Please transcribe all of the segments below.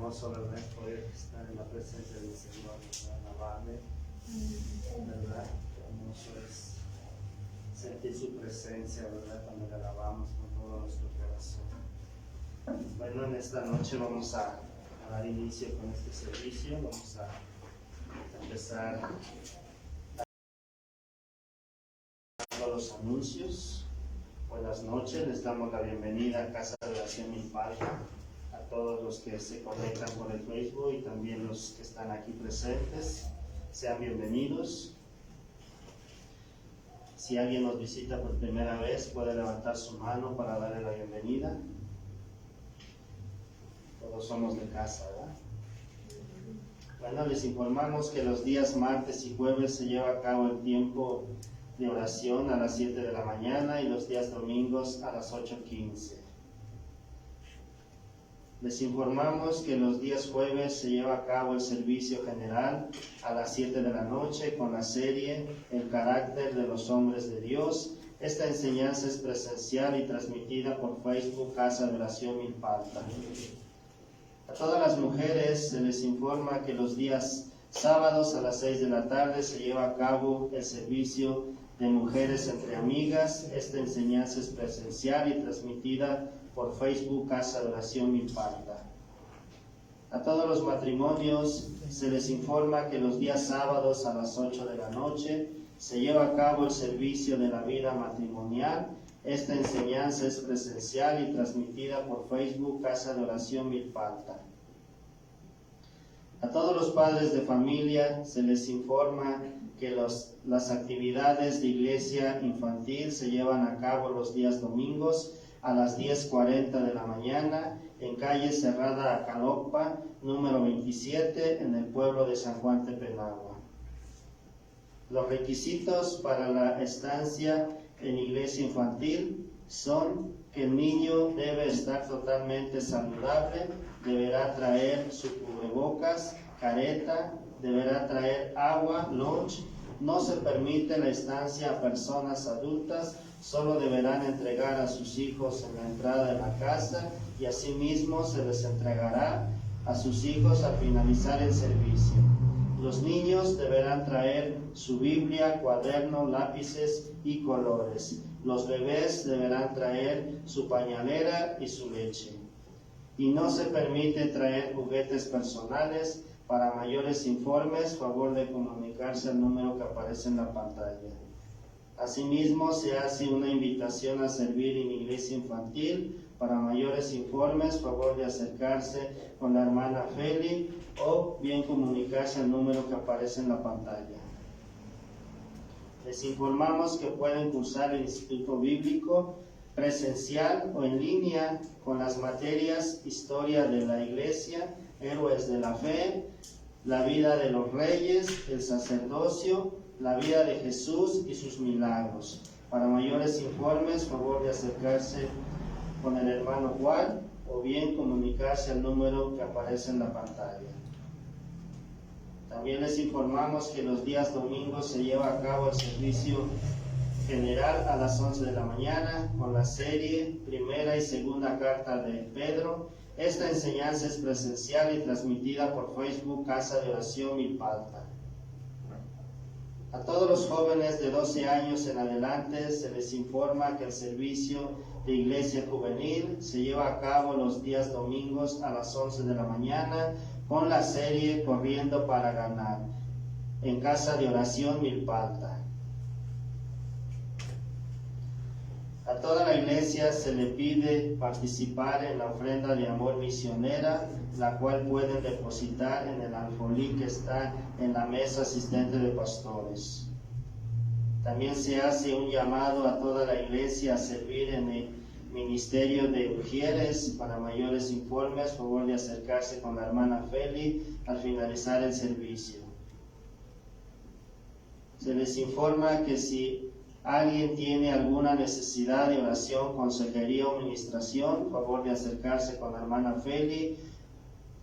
hermoso, ¿verdad? Poder estar en la presencia del Señor, ¿verdad? Alabarle, ¿verdad? Qué hermoso es sentir su presencia, ¿verdad? Cuando le alabamos con todo nuestro corazón. Bueno, en esta noche vamos a dar inicio con este servicio. Vamos a empezar dando los anuncios. Buenas noches, les damos la bienvenida a Casa de Oración Milpalta, a todos los que se conectan por el Facebook y también los que están aquí presentes. Sean bienvenidos. Si alguien nos visita por primera vez, puede levantar su mano para darle la bienvenida. Todos somos de casa, ¿verdad? Bueno, les informamos que los días martes y jueves se lleva a cabo el tiempo de oración a las 7 de la mañana y los días domingos a las 8:15. Les informamos que los días jueves se lleva a cabo el servicio general a las 7 de la noche con la serie El carácter de los hombres de Dios. Esta enseñanza es presencial y transmitida por Facebook Casa de Oración Milpalta. A todas las mujeres se les informa que los días sábados a las 6 de la tarde se lleva a cabo el servicio de Mujeres entre Amigas. Esta enseñanza es presencial y transmitida por Facebook Casa de Oración Milpalta. A todos los matrimonios se les informa que los días sábados a las 8 de la noche se lleva a cabo el servicio de la vida matrimonial. Esta enseñanza es presencial y transmitida por Facebook Casa de Oración Milpalta. A todos los padres de familia se les informa que las actividades de iglesia infantil se llevan a cabo los días domingos a las 10:40 de la mañana en calle Cerrada Acalocpa, número 27, en el pueblo de San Juan Tepenagua. Los requisitos para la estancia en iglesia infantil son que el niño debe estar totalmente saludable, deberá traer su cubrebocas, careta, deberá traer agua, lunch. No se permite la estancia a personas adultas, solo deberán entregar a sus hijos en la entrada de la casa y asimismo se les entregará a sus hijos al finalizar el servicio. Los niños deberán traer su Biblia, cuaderno, lápices y colores. Los bebés deberán traer su pañalera y su leche. Y no se permite traer juguetes personales. Para mayores informes, favor de comunicarse al número que aparece en la pantalla. Asimismo, se hace una invitación a servir en iglesia infantil. Para mayores informes, favor de acercarse con la hermana Feli o bien comunicarse al número que aparece en la pantalla. Les informamos que pueden cursar el Instituto Bíblico presencial o en línea con las materias Historia de la Iglesia, Héroes de la Fe, la vida de los reyes, el sacerdocio, la vida de Jesús y sus milagros. Para mayores informes, favor de acercarse con el hermano Juan o bien comunicarse al número que aparece en la pantalla. También les informamos que los días domingos se lleva a cabo el servicio general a las 11 de la mañana con la serie Primera y Segunda Carta de Pedro. Esta enseñanza es presencial y transmitida por Facebook Casa de Oración Milpalta. A todos los jóvenes de 12 años en adelante se les informa que el servicio de iglesia juvenil se lleva a cabo los días domingos a las 11 de la mañana con la serie Corriendo para Ganar en Casa de Oración Milpalta. A toda la iglesia se le pide participar en la ofrenda de amor misionera, la cual pueden depositar en el alfolí que está en la mesa asistente de pastores. También se hace un llamado a toda la iglesia a servir en el ministerio de mujeres. Para mayores informes, favor de acercarse con la hermana Feli al finalizar el servicio. Se les informa que si alguien tiene alguna necesidad de oración, consejería o ministración, favor de acercarse con la hermana Feli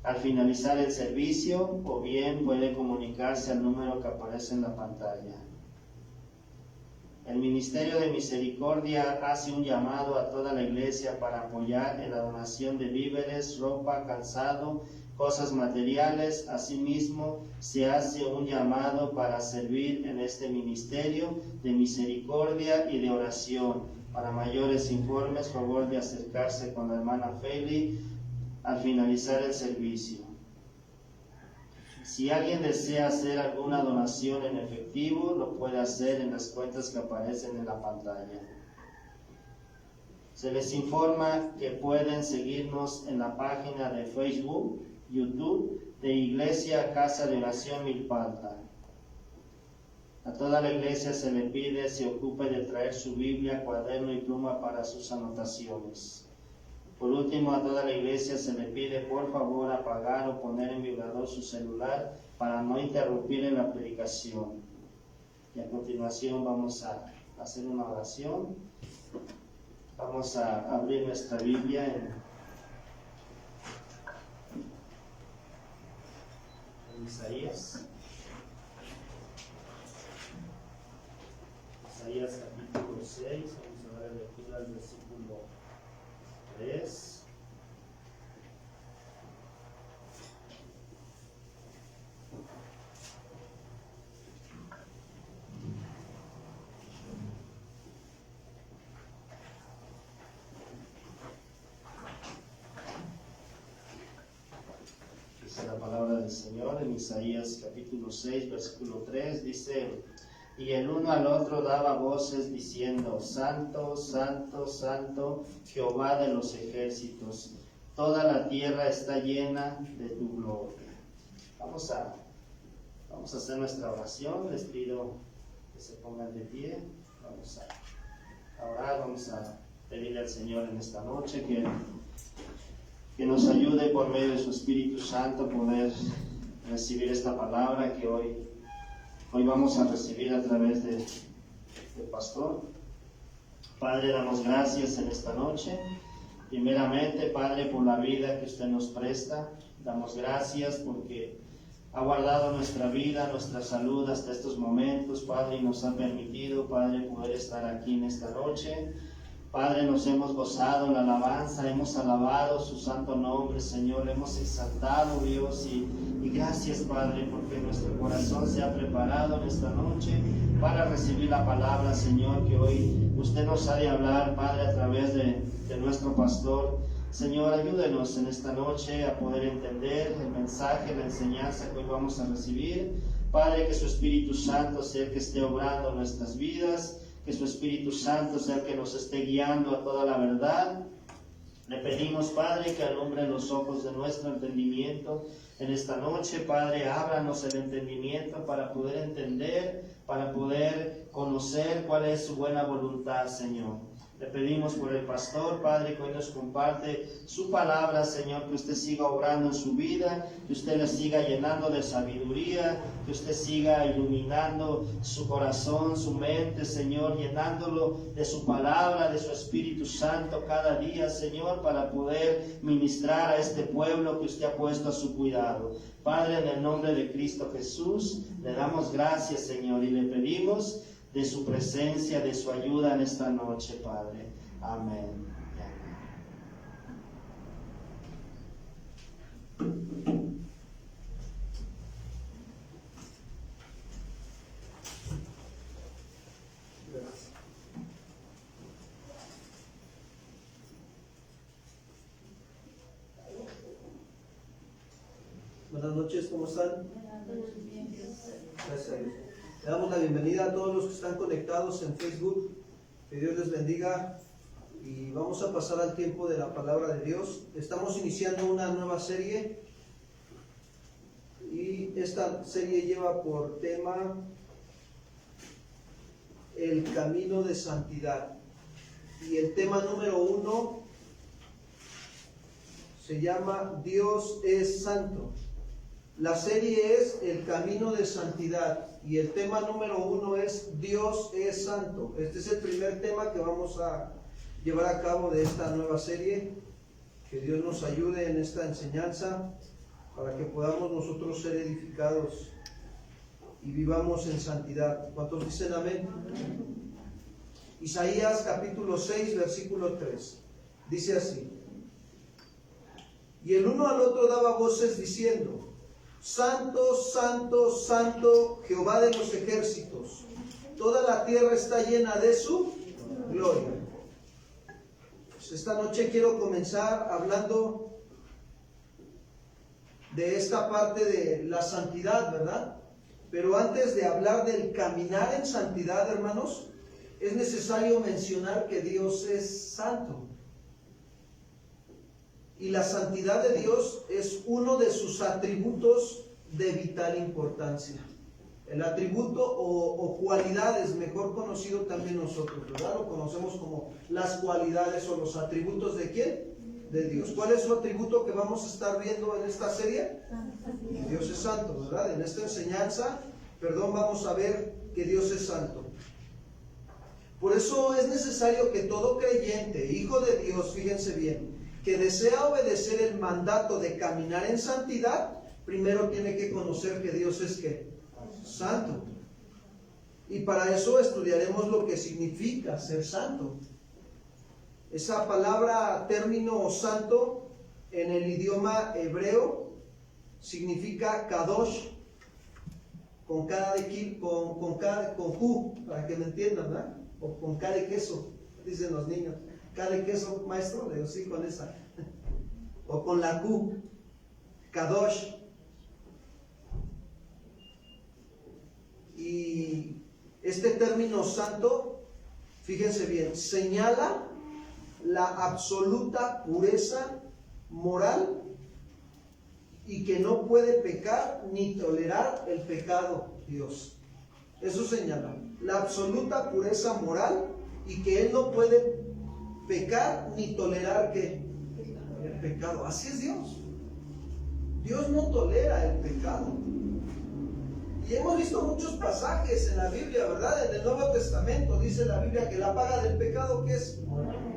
al finalizar el servicio o bien puede comunicarse al número que aparece en la pantalla. El Ministerio de Misericordia hace un llamado a toda la iglesia para apoyar en la donación de víveres, ropa, calzado, cosas materiales. Asimismo, se hace un llamado para servir en este ministerio de misericordia y de oración. Para mayores informes, favor de acercarse con la hermana Feli al finalizar el servicio. Si alguien desea hacer alguna donación en efectivo, lo puede hacer en las cuentas que aparecen en la pantalla. Se les informa que pueden seguirnos en la página de Facebook, YouTube de Iglesia Casa de Oración Milpalta. A toda la iglesia se le pide se ocupe de traer su Biblia, cuaderno y pluma para sus anotaciones. Por último, a toda la iglesia se le pide por favor apagar o poner en vibrador su celular para no interrumpir en la predicación. Y a continuación vamos a hacer una oración. Vamos a abrir nuestra Biblia en Isaías. Isaías capítulo 6, vamos a dar lectura al versículo 3. La palabra del Señor en Isaías capítulo 6, versículo 3 dice: y el uno al otro daba voces diciendo: Santo, Santo, Santo, Jehová de los ejércitos, toda la tierra está llena de tu gloria. Vamos a hacer nuestra oración. Les pido que se pongan de pie. Vamos a orar, vamos a pedirle al Señor en esta noche que nos ayude por medio de su Espíritu Santo a poder recibir esta palabra que hoy vamos a recibir a través del pastor. Padre, damos gracias en esta noche. Primeramente, Padre, por la vida que usted nos presta. Damos gracias porque ha guardado nuestra vida, nuestra salud hasta estos momentos, Padre, y nos ha permitido, Padre, poder estar aquí en esta noche. Padre, nos hemos gozado en la alabanza, hemos alabado su santo nombre, Señor, hemos exaltado, Dios, y gracias, Padre, porque nuestro corazón se ha preparado en esta noche para recibir la palabra, Señor, que hoy usted nos ha de hablar, Padre, a través de nuestro pastor. Señor, ayúdenos en esta noche a poder entender el mensaje, la enseñanza que hoy vamos a recibir. Padre, que su Espíritu Santo sea el que esté obrando en nuestras vidas, que su Espíritu Santo sea el que nos esté guiando a toda la verdad. Le pedimos, Padre, que alumbre los ojos de nuestro entendimiento en esta noche. Padre, ábranos el entendimiento para poder entender, para poder conocer cuál es su buena voluntad, Señor. Le pedimos por el pastor, Padre, que hoy nos comparte su palabra, Señor, que usted siga obrando en su vida, que usted le siga llenando de sabiduría, que usted siga iluminando su corazón, su mente, Señor, llenándolo de su palabra, de su Espíritu Santo cada día, Señor, para poder ministrar a este pueblo que usted ha puesto a su cuidado. Padre, en el nombre de Cristo Jesús, le damos gracias, Señor, y le pedimos de su presencia, de su ayuda en esta noche, Padre. Amén. Buenas noches, ¿cómo están? Gracias a Dios. Le damos la bienvenida a todos los que están conectados en Facebook. Que Dios les bendiga y vamos a pasar al tiempo de la palabra de Dios. Estamos iniciando una nueva serie y esta serie lleva por tema el camino de santidad. Y el tema número 1 se llama Dios es santo. La serie es el camino de santidad y el tema número 1 es Dios es santo. Este es el primer tema que vamos a llevar a cabo de esta nueva serie. Que Dios nos ayude en esta enseñanza para que podamos nosotros ser edificados y vivamos en santidad. ¿Cuántos dicen amén? Isaías capítulo 6, versículo 3. Dice así: y el uno al otro daba voces diciendo: Santo, santo, santo, Jehová de los ejércitos, toda la tierra está llena de su gloria. Pues esta noche quiero comenzar hablando de esta parte de la santidad, ¿verdad? Pero antes de hablar del caminar en santidad, hermanos, es necesario mencionar que Dios es santo. Y la santidad de Dios es uno de sus atributos de vital importancia. El atributo o cualidades, mejor conocido también nosotros, ¿verdad? Lo conocemos como las cualidades o los atributos ¿de quién? De Dios. ¿Cuál es su atributo que vamos a estar viendo en esta serie? Dios es santo, ¿verdad? En esta enseñanza, vamos a ver que Dios es santo. Por eso es necesario que todo creyente, hijo de Dios, fíjense bien, que desea obedecer el mandato de caminar en santidad, primero tiene que conocer que Dios es ¿qué? Santo. Y para eso estudiaremos lo que significa ser santo. Esa palabra, término santo, en el idioma hebreo, significa kadosh, con Q, para que me entiendan, ¿verdad? O con K de queso, dicen los niños. K de queso, maestro, le digo sí, con esa. O con la Q, kadosh. Y este término santo, fíjense bien, señala la absoluta pureza moral y que no puede pecar ni tolerar el pecado, Dios. Eso señala la absoluta pureza moral y que Él no puede pecar ni tolerar ¿qué? El pecado. Así es Dios. Dios no tolera el pecado. Y hemos visto muchos pasajes en la Biblia, ¿verdad? En el Nuevo Testamento dice la Biblia que la paga del pecado, ¿qué es?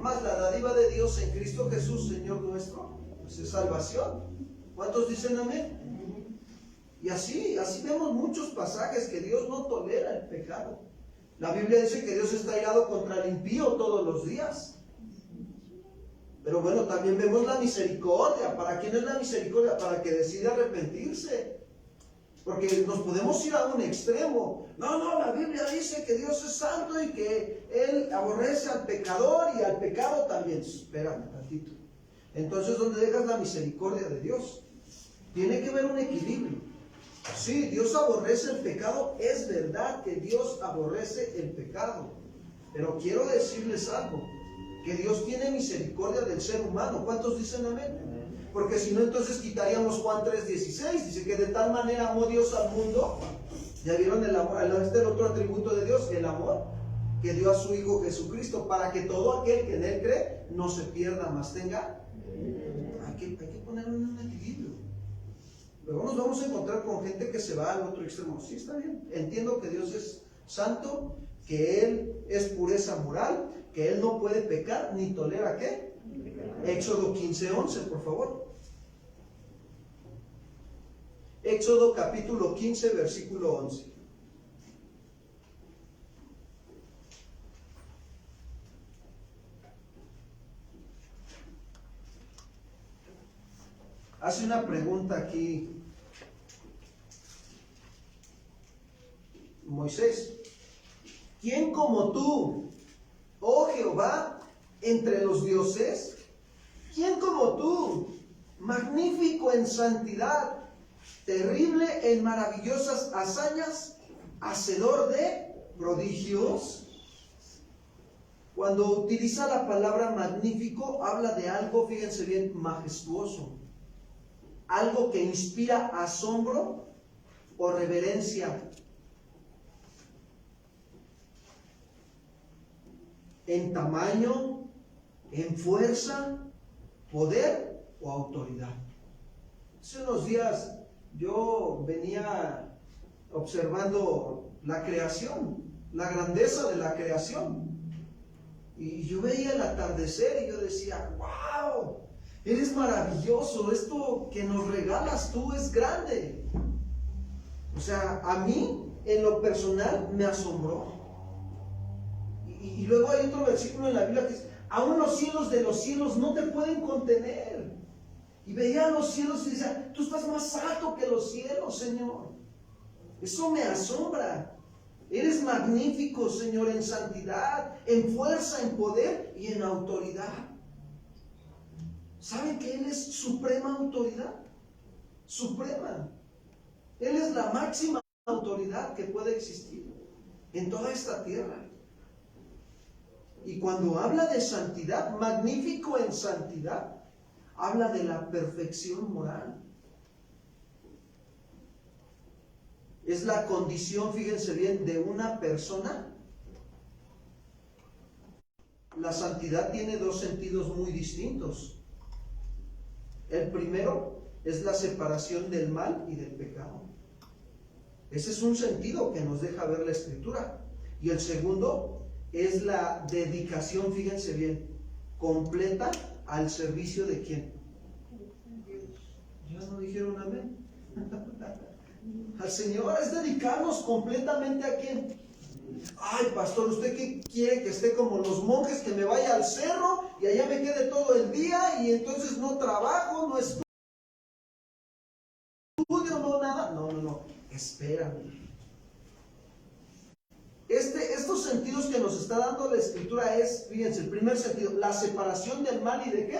Más la dádiva de Dios en Cristo Jesús, Señor nuestro, pues es salvación. ¿Cuántos dicen amén? Y así vemos muchos pasajes que Dios no tolera el pecado. La Biblia dice que Dios está irado contra el impío todos los días. Pero bueno, también vemos la misericordia. ¿Para quién es la misericordia? Para que decida arrepentirse. Porque nos podemos ir a un extremo. No, la Biblia dice que Dios es santo y que Él aborrece al pecador y al pecado también. Espérame tantito. Entonces, ¿dónde dejas la misericordia de Dios? Tiene que haber un equilibrio. Sí, Dios aborrece el pecado. Es verdad que Dios aborrece el pecado. Pero quiero decirles algo. Que Dios tiene misericordia del ser humano. ¿Cuántos dicen amén? Porque si no, entonces quitaríamos Juan 3:16. Dice que de tal manera amó Dios al mundo. ¿Ya vieron el amor? Este es el otro atributo de Dios, el amor, que dio a su Hijo Jesucristo, para que todo aquel que en Él cree no se pierda, mas tenga. Hay que ponerlo en un equilibrio. Luego nos vamos a encontrar con gente que se va al otro extremo. Sí, está bien. Entiendo que Dios es santo, que Él es pureza moral, que Él no puede pecar ni tolera ¿qué? Éxodo 15:11, por favor. Éxodo capítulo 15, versículo 11. Hace una pregunta aquí Moisés. ¿Quién como tú, oh Jehová, entre los dioses? ¿Quién como tú, magnífico en santidad, terrible en maravillosas hazañas, hacedor de prodigios? Cuando utiliza la palabra magnífico, habla de algo, fíjense bien, majestuoso. Algo que inspira asombro o reverencia. En tamaño, en fuerza, poder o autoridad. Hace unos días yo venía observando la creación, la grandeza de la creación. Y yo veía el atardecer y yo decía, wow, eres maravilloso, esto que nos regalas tú es grande. O sea, a mí en lo personal me asombró. Y luego hay otro versículo en la Biblia que dice, aún los cielos de los cielos no te pueden contener. Y veía los cielos y decía, tú estás más alto que los cielos, Señor. Eso me asombra. Eres magnífico, Señor, en santidad, en fuerza, en poder y en autoridad. ¿Saben que Él es suprema autoridad? Suprema. Él es la máxima autoridad que puede existir en toda esta tierra. Y cuando habla de santidad, magnífico en santidad, habla de la perfección moral. Es la condición, fíjense bien, de una persona. La santidad tiene dos sentidos muy distintos. El primero es la separación del mal y del pecado. Ese es un sentido que nos deja ver la Escritura. Y el segundo es la dedicación, fíjense bien, completa al servicio de ¿quién? ¿Ya no dijeron amén? Al Señor. Es dedicarnos completamente ¿a quién? Ay, pastor, ¿usted qué quiere? Que esté como los monjes, que me vaya al cerro y allá me quede todo el día y entonces no trabajo, no estudio, no nada. No, espérame. Estos sentidos que nos está dando la Escritura es, fíjense, el primer sentido, la separación del mal y ¿de qué?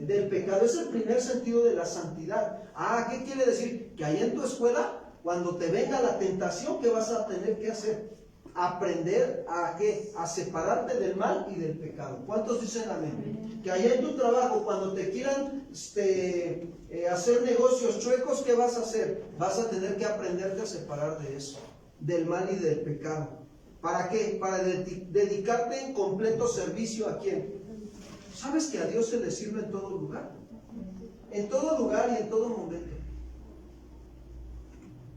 Del pecado. Es el primer sentido de la santidad. ¿Qué quiere decir? Que allá en tu escuela, cuando te venga la tentación, ¿qué vas a tener que hacer? Aprender a ¿qué? A separarte del mal y del pecado. ¿Cuántos dicen amén? Que allá en tu trabajo, cuando te quieran hacer negocios chuecos, ¿qué vas a hacer? Vas a tener que aprenderte a separar de eso, del mal y del pecado. ¿Para qué? Para dedicarte en completo servicio ¿a quién? ¿Sabes que a Dios se le sirve en todo lugar? En todo lugar y en todo momento.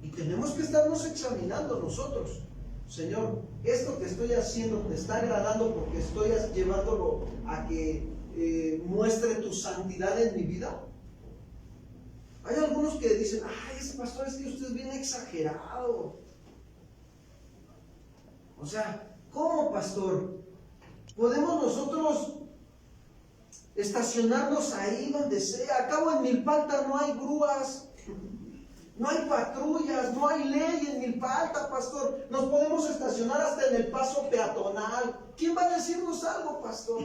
Y tenemos que estarnos examinando nosotros. Señor, esto que estoy haciendo te está agradando porque estoy llevándolo a que muestre tu santidad en mi vida. Hay algunos que dicen, ese pastor es que usted es bien exagerado. O sea, ¿cómo, pastor? ¿Podemos nosotros estacionarnos ahí donde sea? Acabo en Milpa Alta no hay grúas, no hay patrullas, no hay ley en Milpa Alta, pastor. Nos podemos estacionar hasta en el paso peatonal. ¿Quién va a decirnos algo, pastor?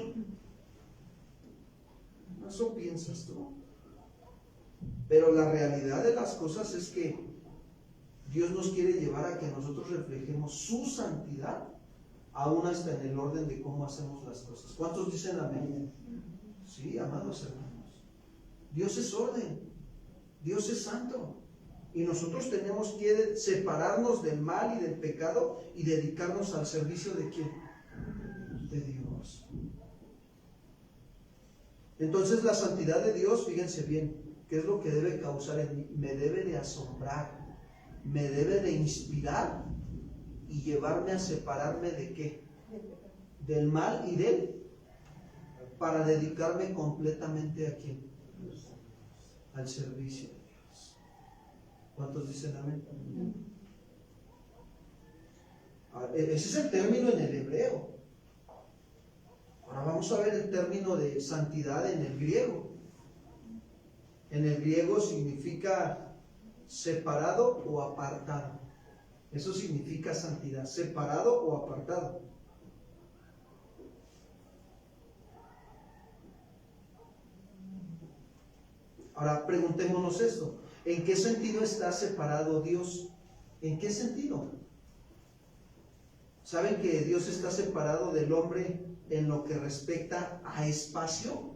Eso piensas tú. Pero la realidad de las cosas es que Dios nos quiere llevar a que nosotros reflejemos su santidad, aún hasta en el orden de cómo hacemos las cosas. ¿Cuántos dicen amén? Sí, amados hermanos. Dios es orden, Dios es santo. Y nosotros tenemos que separarnos del mal y del pecado y dedicarnos al servicio ¿de quién? De Dios. Entonces la santidad de Dios, fíjense bien, ¿qué es lo que debe causar en mí? Me debe de asombrar, me debe de inspirar y llevarme a separarme ¿de qué? Del mal y del, para dedicarme completamente ¿a quién? Al servicio de Dios. ¿Cuántos dicen amén? Ese es el término en el hebreo. Ahora vamos a ver el término de santidad en el griego. En el griego significa separado o apartado. Eso significa santidad, separado o apartado. Ahora preguntémonos esto. ¿En qué sentido está separado Dios? ¿En qué sentido? ¿Saben que Dios está separado del hombre en lo que respecta a espacio?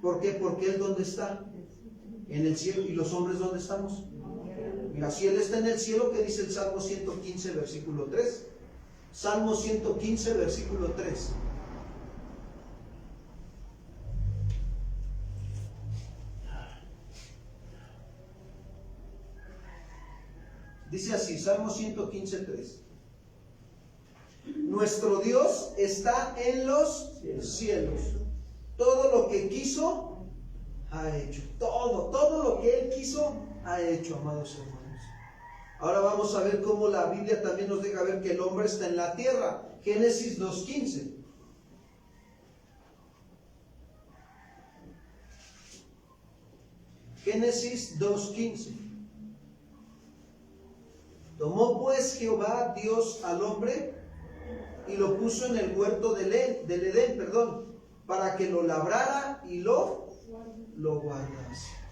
¿Por qué? Porque Él ¿dónde está? En el cielo. ¿Y los hombres dónde estamos? Mira, si Él está en el cielo, ¿qué dice el Salmo 115, versículo 3? Salmo 115, versículo 3. Dice así, Salmo 115, 3. Nuestro Dios está en los cielos. Todo lo que quiso, ha hecho. Todo lo que Él quiso, ha hecho, amados hermanos. Ahora vamos a ver cómo la Biblia también nos deja ver que el hombre está en la tierra. Génesis 2:15. Génesis 2:15. Tomó pues Jehová Dios al hombre y lo puso en el huerto del Edén, para que lo labrara y lo guardase.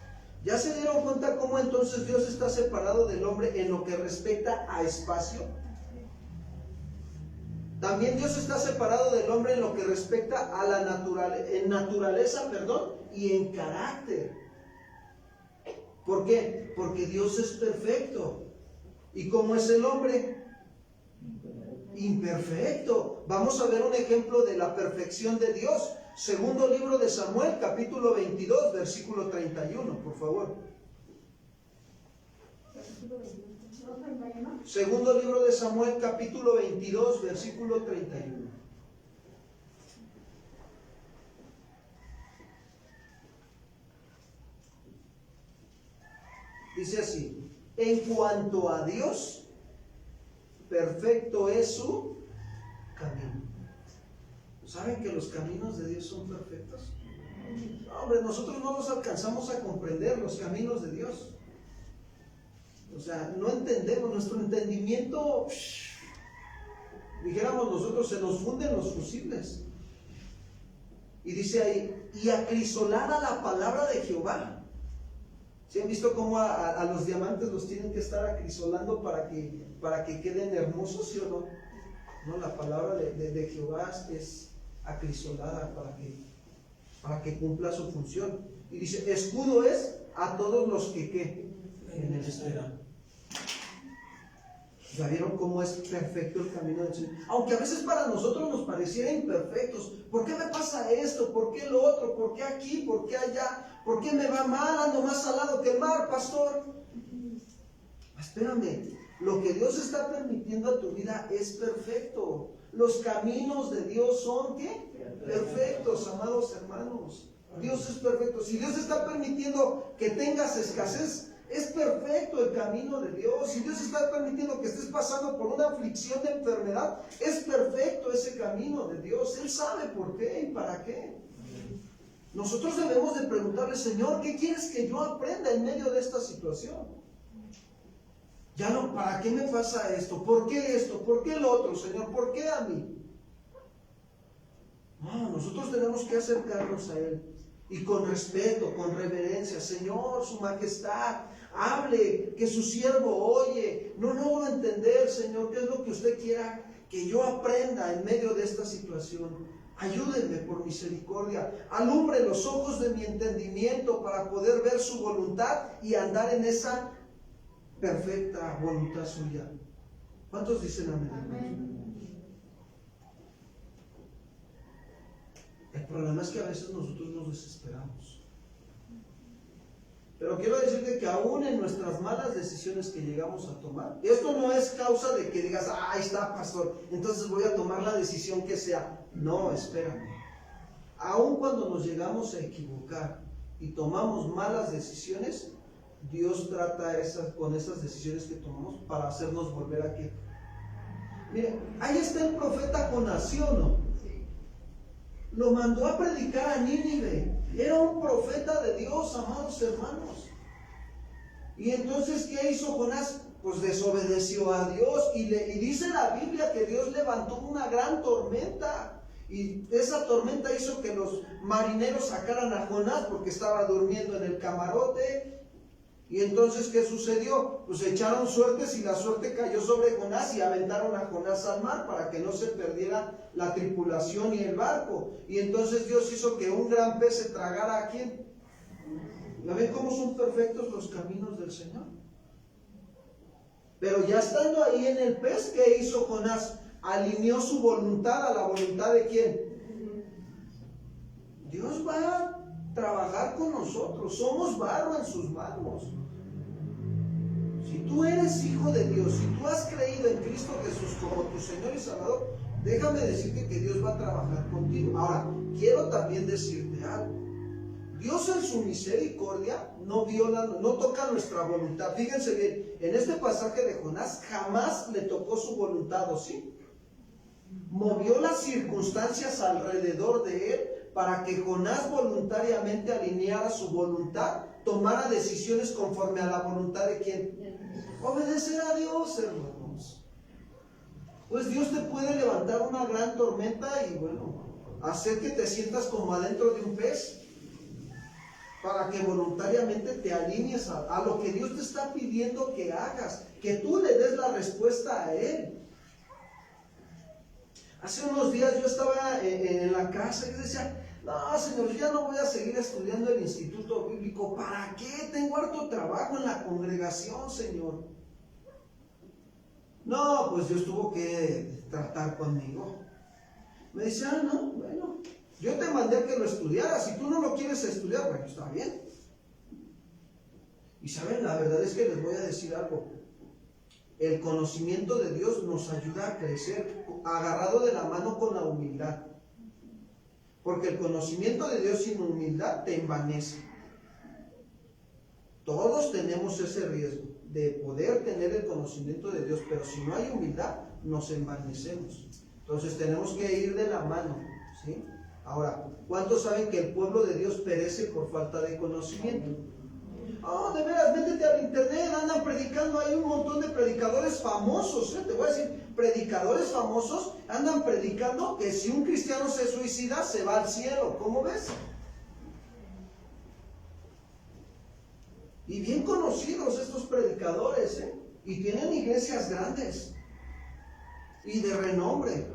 ¿Ya se dieron cuenta cómo entonces Dios está separado del hombre en lo que respecta a espacio? También Dios está separado del hombre en lo que respecta a la naturaleza, y en carácter. ¿Por qué? Porque Dios es perfecto. ¿Y cómo es el hombre? Imperfecto. Vamos a ver un ejemplo de la perfección de Dios. Segundo libro de Samuel, capítulo 22, versículo 31, por favor. Segundo libro de Samuel, capítulo 22, versículo 31. Dice así: en cuanto a Dios, perfecto es su camino. ¿Saben que los caminos de Dios son perfectos? No, hombre, nosotros no los alcanzamos a comprender, los caminos de Dios. O sea, no entendemos, nuestro entendimiento, dijéramos nosotros, se nos funden los fusibles. Y dice ahí: y acrisolada la palabra de Jehová. ¿Sí han visto cómo a los diamantes los tienen que estar acrisolando para que queden hermosos, sí o no? No, la palabra de Jehová es acrisolada para que cumpla su función. Y dice: escudo es a todos los que en él esperan. ¿Ya vieron cómo es perfecto el camino del Señor? Aunque a veces para nosotros nos pareciera imperfectos. ¿Por qué me pasa esto? ¿Por qué lo otro? ¿Por qué aquí? ¿Por qué allá? ¿Por qué me va mal? Ando más salado que el mar, pastor. Espérame, lo que Dios está permitiendo a tu vida es perfecto. Los caminos de Dios son, ¿qué? Perfectos, amados hermanos. Dios es perfecto. Si Dios está permitiendo que tengas escasez, es perfecto el camino de Dios. Si Dios está permitiendo que estés pasando por una aflicción de enfermedad, es perfecto ese camino de Dios. Él sabe por qué y para qué. Nosotros debemos de preguntarle: Señor, ¿qué quieres que yo aprenda en medio de esta situación? Ya no, ¿para qué me pasa esto? ¿Por qué esto? ¿Por qué lo otro, Señor? ¿Por qué a mí? No, nosotros tenemos que acercarnos a Él. Y con respeto, con reverencia: Señor, su majestad, hable, que su siervo oye. No logro entender, Señor, qué es lo que usted quiera que yo aprenda en medio de esta situación. Ayúdenme por misericordia. Alumbre los ojos de mi entendimiento para poder ver su voluntad y andar en esa perfecta voluntad suya. ¿Cuántos dicen amén? Amén. El problema es que a veces nosotros nos desesperamos. Pero quiero decirte que aún en nuestras malas decisiones que llegamos a tomar, esto no es causa de que digas: ahí está, pastor, entonces voy a tomar la decisión que sea. No, espérame. Aún cuando nos llegamos a equivocar y tomamos malas decisiones, Dios trata con esas decisiones que tomamos para hacernos volver aquí. Mire, ahí está el profeta Jonás, ¿sí o no? Lo mandó a predicar a Nínive. Era un profeta de Dios, amados hermanos. Y entonces, ¿qué hizo Jonás? Pues desobedeció a Dios. Y dice la Biblia que Dios levantó una gran tormenta. Y esa tormenta hizo que los marineros sacaran a Jonás porque estaba durmiendo en el camarote. Y entonces, ¿qué sucedió? Pues echaron suertes y la suerte cayó sobre Jonás y aventaron a Jonás al mar para que no se perdiera la tripulación y el barco. Y entonces Dios hizo que un gran pez se tragara a ¿quién? ¿Ya ven cómo son perfectos los caminos del Señor? Pero ya estando ahí en el pez, ¿qué hizo Jonás? Alineó su voluntad a la voluntad de ¿quién? Dios va a trabajar con nosotros. Somos barro en sus manos. Si tú eres hijo de Dios, si tú has creído en Cristo Jesús como tu Señor y Salvador, déjame decirte que Dios va a trabajar contigo. Ahora, quiero también decirte algo. Dios en su misericordia no viola, no toca nuestra voluntad. Fíjense bien, en este pasaje de Jonás jamás le tocó su voluntad, ¿o sí? Movió las circunstancias alrededor de él para que Jonás voluntariamente alineara su voluntad, tomara decisiones conforme a la voluntad de ¿quién? Obedecer a Dios, hermanos. Pues Dios te puede levantar una gran tormenta y bueno, hacer que te sientas como adentro de un pez, para que voluntariamente te alinees a lo que Dios te está pidiendo que hagas, que tú le des la respuesta a Él. Hace unos días yo estaba en la casa y decía, no, Señor, ya no voy a seguir estudiando el instituto bíblico. ¿Para qué? Tengo harto trabajo en la congregación, Señor. No, pues Dios tuvo que tratar conmigo. Me dice, no, bueno, yo te mandé a que lo estudiaras. Si tú no lo quieres estudiar, bueno, está bien. Y saben, la verdad es que les voy a decir algo. El conocimiento de Dios nos ayuda a crecer agarrado de la mano con la humildad. Porque el conocimiento de Dios sin humildad te envanece. Todos tenemos ese riesgo de poder tener el conocimiento de Dios, pero si no hay humildad, nos envanecemos. Entonces tenemos que ir de la mano, ¿sí? Ahora, ¿cuántos saben que el pueblo de Dios perece por falta de conocimiento? Oh, de veras, métete al internet, andan predicando, hay un montón de predicadores famosos, te voy a decir, predicadores famosos andan predicando que si un cristiano se suicida, se va al cielo. ¿Cómo ves? Y bien conocidos estos predicadores, y tienen iglesias grandes y de renombre.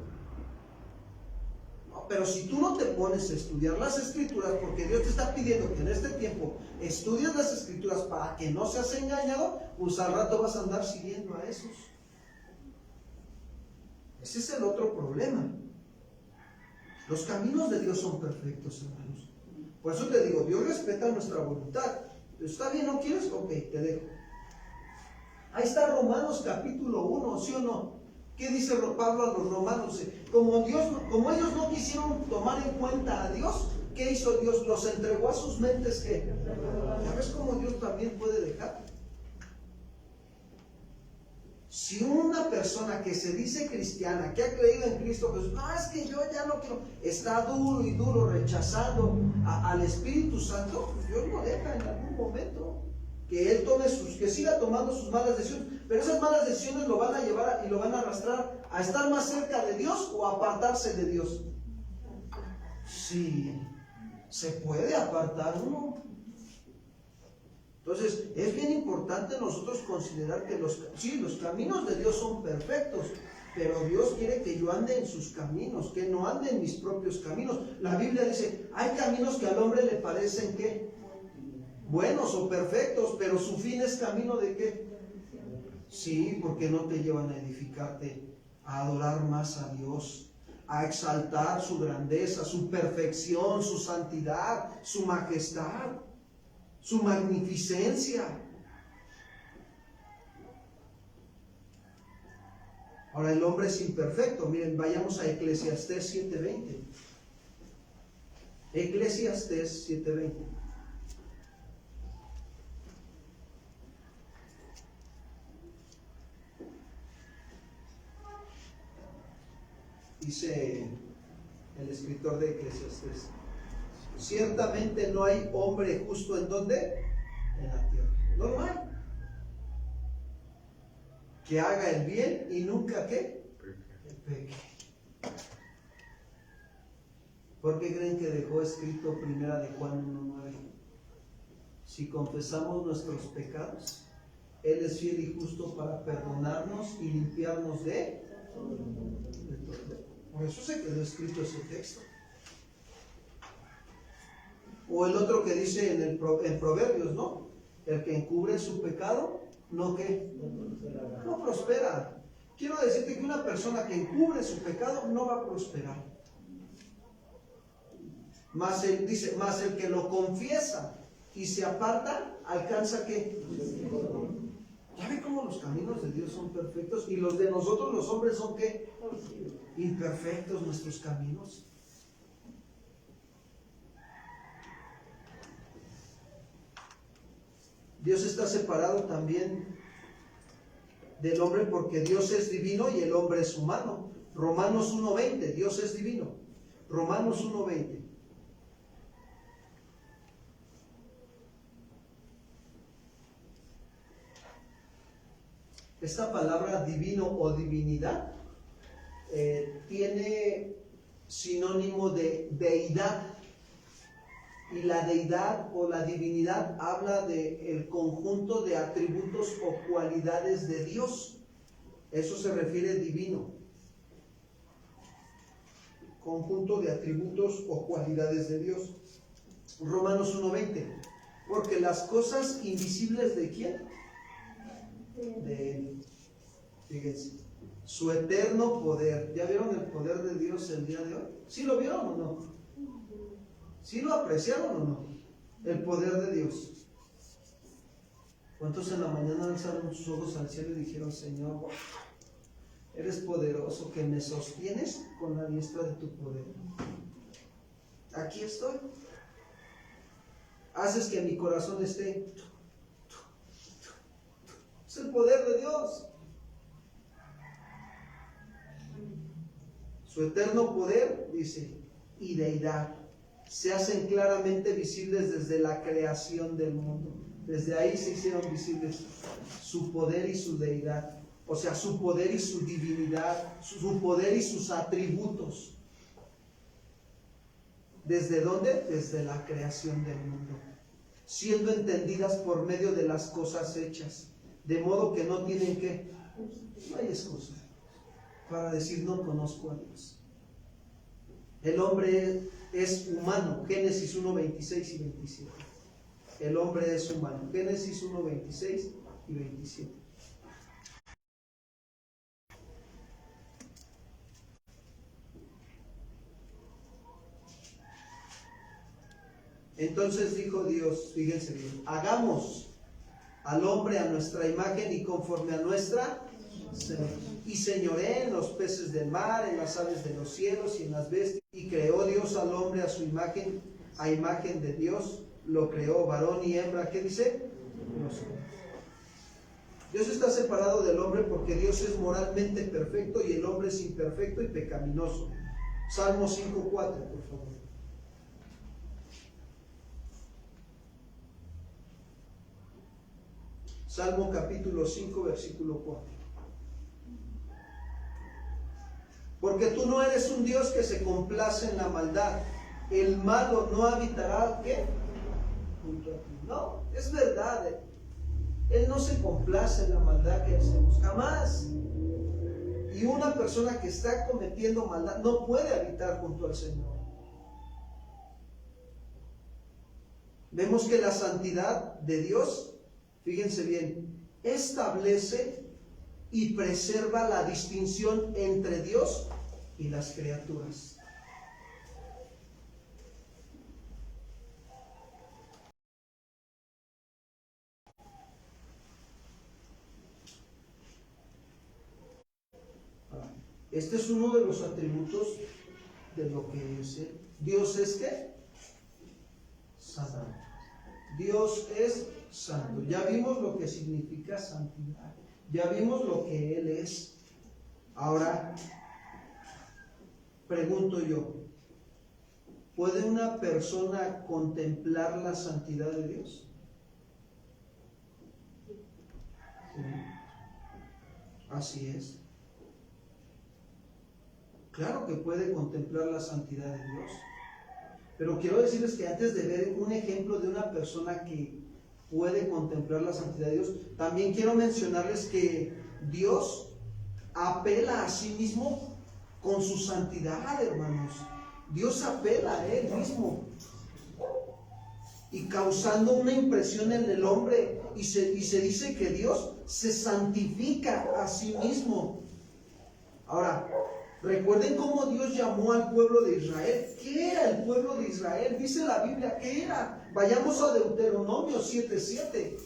No, pero si tú no te pones a estudiar las escrituras, porque Dios te está pidiendo que en este tiempo estudies las escrituras para que no seas engañado, pues al rato vas a andar siguiendo a esos. Ese es el otro problema. Los caminos de Dios son perfectos, hermanos. Por eso te digo, Dios respeta nuestra voluntad. ¿Está bien? ¿No quieres? Ok, te dejo. Ahí está Romanos capítulo 1, ¿sí o no? ¿Qué dice Pablo a los romanos? Como ellos no quisieron tomar en cuenta a Dios, ¿qué hizo Dios? Los entregó a sus mentes, ¿qué? ¿Ya ves cómo Dios también puede dejar? Si una persona que se dice cristiana, que ha creído en Cristo, pues no, es que yo ya no quiero, está duro y duro rechazando al Espíritu Santo, pues Dios lo deja en algún momento, que él que siga tomando sus malas decisiones, pero esas malas decisiones lo van a llevar y lo van a arrastrar a estar más cerca de Dios o a apartarse de Dios. Sí, se puede apartar uno. Entonces, es bien importante nosotros considerar que los caminos de Dios son perfectos, pero Dios quiere que yo ande en sus caminos, que no ande en mis propios caminos. La Biblia dice, hay caminos que al hombre le parecen, ¿qué? Buenos o perfectos, pero su fin es camino de ¿qué? Sí, porque no te llevan a edificarte, a adorar más a Dios, a exaltar su grandeza, su perfección, su santidad, su majestad, su magnificencia. Ahora el hombre es imperfecto. Miren, vayamos a Eclesiastés 7:20. Eclesiastés 7:20. Dice el escritor de Eclesiastés: ciertamente no hay hombre justo en ¿dónde? En la tierra. No lo hay. Que haga el bien y nunca ¿qué? Peque. ¿Por qué creen que dejó escrito primera de Juan 1:9? Si confesamos nuestros pecados, Él es fiel y justo para perdonarnos y limpiarnos de todo. Por eso se quedó escrito ese texto. O el otro que dice en Proverbios, ¿no? El que encubre su pecado, ¿no qué? No prospera. Quiero decirte que una persona que encubre su pecado no va a prosperar. Más él dice, más el que lo confiesa y se aparta, alcanza ¿qué? ¿Ya ve cómo los caminos de Dios son perfectos? Y los de nosotros los hombres son ¿qué? Imperfectos nuestros caminos. Dios está separado también del hombre porque Dios es divino y el hombre es humano. Romanos 1:20, Dios es divino. Romanos 1:20. Esta palabra divino o divinidad tiene sinónimo de deidad. Y la deidad o la divinidad habla del conjunto de atributos o cualidades de Dios. Eso se refiere divino. Conjunto de atributos o cualidades de Dios. Romanos 1:20. Porque las cosas invisibles ¿de quién? De Él. Fíjense. Su eterno poder. ¿Ya vieron el poder de Dios el día de hoy? ¿Sí lo vieron o no? ¿Sí lo apreciaron o no? El poder de Dios. ¿Cuántos en la mañana alzaron sus ojos al cielo y dijeron: Señor, wow, eres poderoso, que me sostienes con la diestra de tu poder? Aquí estoy. Haces que mi corazón esté. Es el poder de Dios. Su eterno poder, dice, y deidad se hacen claramente visibles desde la creación del mundo. Desde ahí se hicieron visibles su poder y su deidad. O sea, su poder y su divinidad, su poder y sus atributos. ¿Desde dónde? Desde la creación del mundo. Siendo entendidas por medio de las cosas hechas. De modo que no tienen que, no hay excusa para decir no conozco a Dios. El hombre es humano, Génesis 1:26 y 27. El hombre es humano, Génesis 1:26 y 27. Entonces dijo Dios, fíjense bien, hagamos al hombre a nuestra imagen y conforme a nuestra y señoree en los peces del mar, en las aves de los cielos y en las bestias. Y creó Dios al hombre a su imagen, a imagen de Dios lo creó, varón y hembra. ¿Qué dice? Dios está separado del hombre porque Dios es moralmente perfecto y el hombre es imperfecto y pecaminoso. Salmo 5:4, por favor. Salmo capítulo 5, versículo 4. Porque tú no eres un Dios que se complace en la maldad. El malo no habitará, ¿qué? Junto a ti. No, es verdad. Él no se complace en la maldad que hacemos, jamás. Y una persona que está cometiendo maldad no puede habitar junto al Señor. Vemos que la santidad de Dios, fíjense bien, establece y preserva la distinción entre Dios y las criaturas. Este es uno de los atributos de lo que es Él. Dios es ¿qué? Santo. Dios es santo. Ya vimos lo que significa santidad. Ya vimos lo que Él es. Ahora, pregunto yo, ¿puede una persona contemplar la santidad de Dios? Sí. Así es. Claro que puede contemplar la santidad de Dios. Pero quiero decirles que antes de ver un ejemplo de una persona que puede contemplar la santidad de Dios, también quiero mencionarles que Dios apela a sí mismo con su santidad, hermanos. Dios apela a Él mismo y causando una impresión en el hombre, y se dice que Dios se santifica a sí mismo. Ahora, recuerden cómo Dios llamó al pueblo de Israel. ¿Qué era el pueblo de Israel? Dice la Biblia, ¿qué era? Vayamos a Deuteronomio 7:7.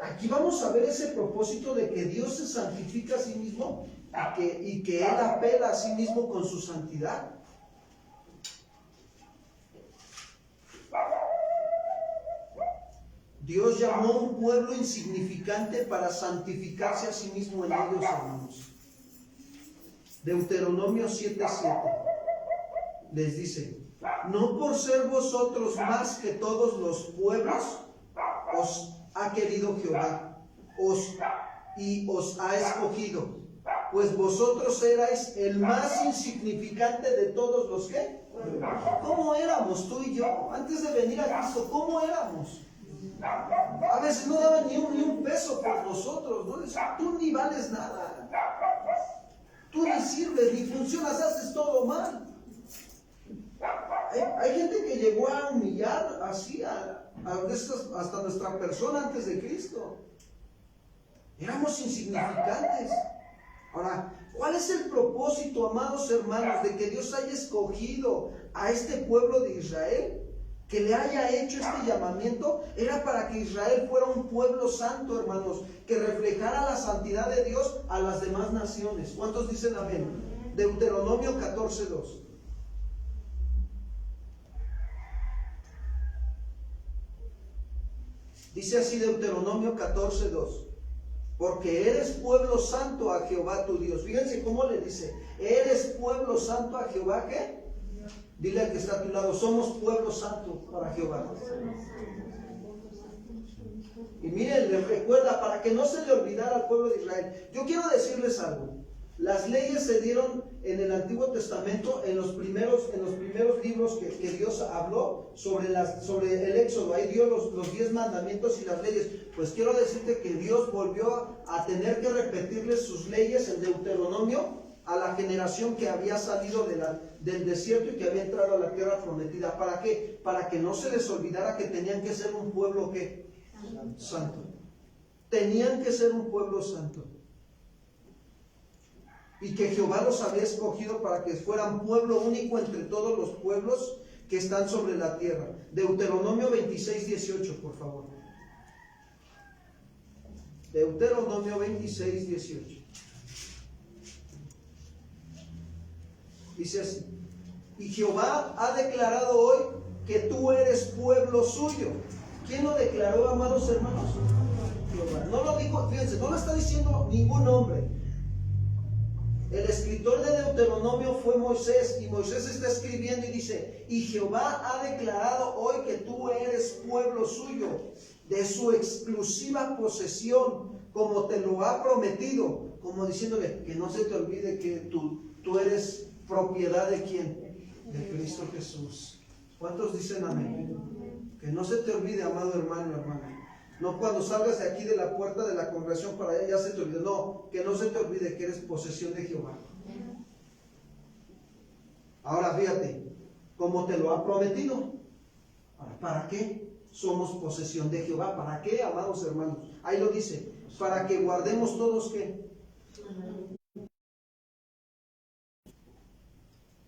Aquí vamos a ver ese propósito de que Dios se santifica a sí mismo y que Él apela a sí mismo con su santidad. Dios llamó a un pueblo insignificante para santificarse a sí mismo en ellos, hermanos. Deuteronomio 7:7 les dice: no por ser vosotros más que todos los pueblos os ha querido Jehová, y os ha escogido, pues vosotros erais el más insignificante de todos los que. ¿Cómo éramos tú y yo antes de venir a Cristo? ¿Cómo éramos? A veces no daban ni un peso por nosotros, ¿no? Tú ni vales nada, tú ni sirves, ni funcionas, haces todo mal. Hay gente que llegó a humillar así a veces hasta nuestra persona antes de Cristo. Éramos insignificantes. Ahora, ¿cuál es el propósito, amados hermanos, de que Dios haya escogido a este pueblo de Israel? Que le haya hecho este llamamiento, era para que Israel fuera un pueblo santo, hermanos, que reflejara la santidad de Dios a las demás naciones. ¿Cuántos dicen amén? Deuteronomio 14:2. Dice así Deuteronomio 14:2. Porque eres pueblo santo a Jehová tu Dios. Fíjense cómo le dice: eres pueblo santo a Jehová, ¿qué? Dile al que está a tu lado: somos pueblo santo para Jehová. Y miren, les recuerda, para que no se le olvidara al pueblo de Israel. Yo quiero decirles algo. Las leyes se dieron en el Antiguo Testamento, en los primeros libros que Dios habló sobre el Éxodo. Ahí dio los 10 mandamientos y las leyes. Pues quiero decirte que Dios volvió a tener que repetirles sus leyes en Deuteronomio a la generación que había salido del desierto y que había entrado a la tierra prometida. ¿Para qué? Para que no se les olvidara que tenían que ser un pueblo ¿qué? Santo. Tenían que ser un pueblo santo. Y que Jehová los había escogido para que fueran pueblo único entre todos los pueblos que están sobre la tierra. Deuteronomio 26:18, por favor. Deuteronomio 26:18. Dice así: y Jehová ha declarado hoy que tú eres pueblo suyo. ¿Quién lo declaró, amados hermanos? Jehová. No lo dijo, fíjense, no lo está diciendo ningún hombre. El escritor de Deuteronomio fue Moisés, y Moisés está escribiendo y dice: y Jehová ha declarado hoy que tú eres pueblo suyo, de su exclusiva posesión, como te lo ha prometido, como diciéndole que no se te olvide que tú eres propiedad de ¿quién? De Cristo Jesús. ¿Cuántos dicen amén? Que no se te olvide, amado hermano, hermana. No cuando salgas de aquí de la puerta de la congregación para allá ya se te olvide. No, que no se te olvide que eres posesión de Jehová. Ahora fíjate, como te lo ha prometido. Ahora, ¿para qué somos posesión de Jehová? ¿Para qué, amados hermanos? Ahí lo dice: para que guardemos todos ¿qué?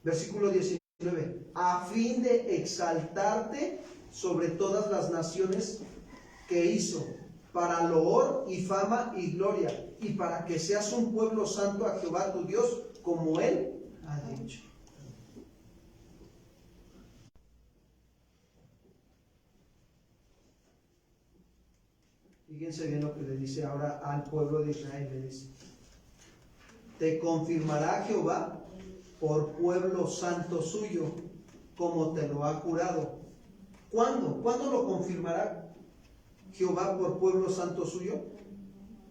Versículo 19. A fin de exaltarte sobre todas las naciones que hizo, para loor y fama y gloria, y para que seas un pueblo santo a Jehová tu Dios, como Él ha dicho. Fíjense bien lo que le dice ahora al pueblo de Israel. Le dice: te confirmará Jehová por pueblo santo suyo, como te lo ha jurado. ¿Cuándo? ¿Cuándo lo confirmará Jehová por pueblo santo suyo?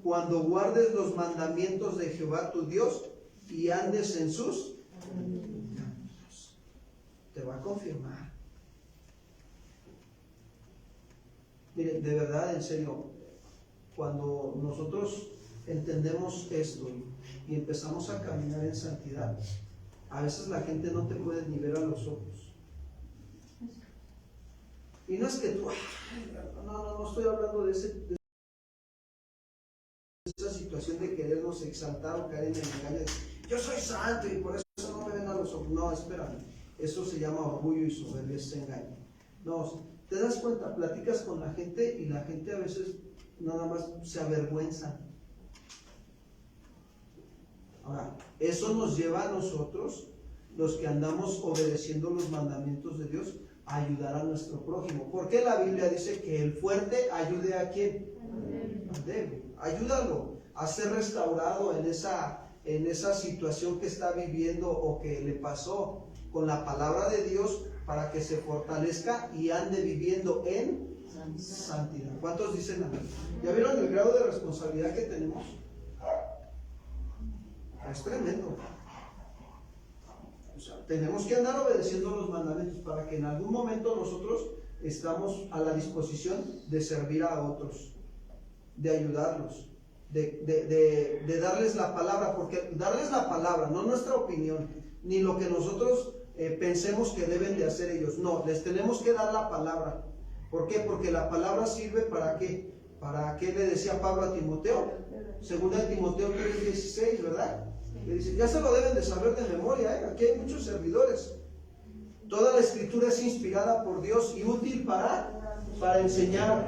Cuando guardes los mandamientos de Jehová tu Dios y andes en sus caminos. Te va a confirmar. Mire, de verdad, en serio, cuando nosotros entendemos esto y empezamos a caminar en santidad, a veces la gente no te puede ni ver a los ojos. Y no es que tú, no estoy hablando de esa situación de querernos exaltar o caer en el engaño de: yo soy santo y por eso no me ven a los ojos. No, espérame, eso se llama orgullo y soberbia, ese engaño. No, te das cuenta, platicas con la gente y la gente a veces nada más se avergüenza. Ahora, eso nos lleva a nosotros, los que andamos obedeciendo los mandamientos de Dios, ayudar a nuestro prójimo. Porque la Biblia dice que el fuerte ayude a quién? Al débil. Ayúdalo a ser restaurado en esa situación que está viviendo o que le pasó, con la palabra de Dios, para que se fortalezca y ande viviendo en santidad. ¿Cuántos dicen amén? ¿Ya vieron el grado de responsabilidad que tenemos? Es tremendo. O sea, tenemos que andar obedeciendo los mandamientos para que en algún momento nosotros estamos a la disposición de servir a otros, de ayudarlos, de darles la palabra, porque darles la palabra, no nuestra opinión, ni lo que nosotros pensemos que deben de hacer ellos. No, les tenemos que dar la palabra. ¿Por qué? Porque la palabra sirve para qué. ¿Para qué le decía Pablo a Timoteo? Segunda de Timoteo 3:16, ¿verdad? Le dice, ya se lo deben de saber de memoria, ¿eh? Aquí hay muchos servidores. Toda la escritura es inspirada por Dios y útil para enseñar,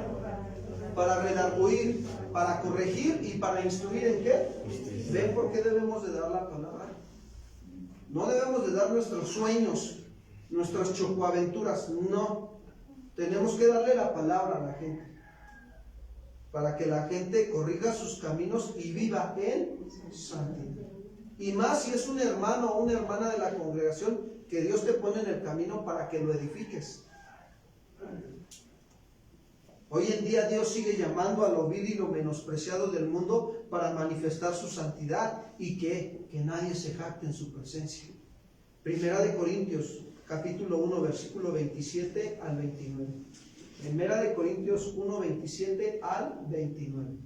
para redarguir, para corregir y para instruir ¿en qué? ¿Ven por qué debemos de dar la palabra? No debemos de dar nuestros sueños, nuestras chocoaventuras, no. Tenemos que darle la palabra a la gente, para que la gente corrija sus caminos y viva en santidad. Y más si es un hermano o una hermana de la congregación que Dios te pone en el camino para que lo edifiques. Hoy en día Dios sigue llamando a lo vil y lo menospreciado del mundo para manifestar su santidad y que nadie se jacte en su presencia. Primera de Corintios, capítulo 1, versículo 27 al 29. Primera de Corintios 1, 27 al 29.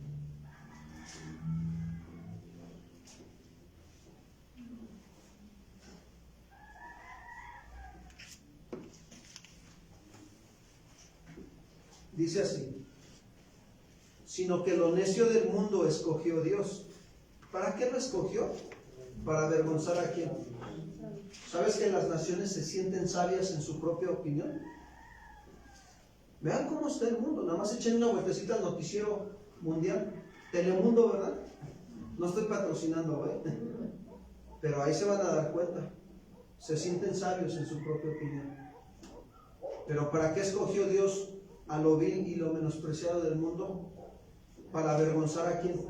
Dice así: sino que lo necio del mundo escogió Dios. ¿Para qué lo escogió? ¿Para avergonzar a quién? ¿Sabes que las naciones se sienten sabias en su propia opinión? Vean cómo está el mundo. Nada más echen una vueltecita al noticiero mundial. Telemundo, ¿verdad? No estoy patrocinando, ¿eh? Pero ahí se van a dar cuenta. Se sienten sabios en su propia opinión. Pero ¿para qué escogió Dios a lo vil y lo menospreciado del mundo? Para avergonzar a quién?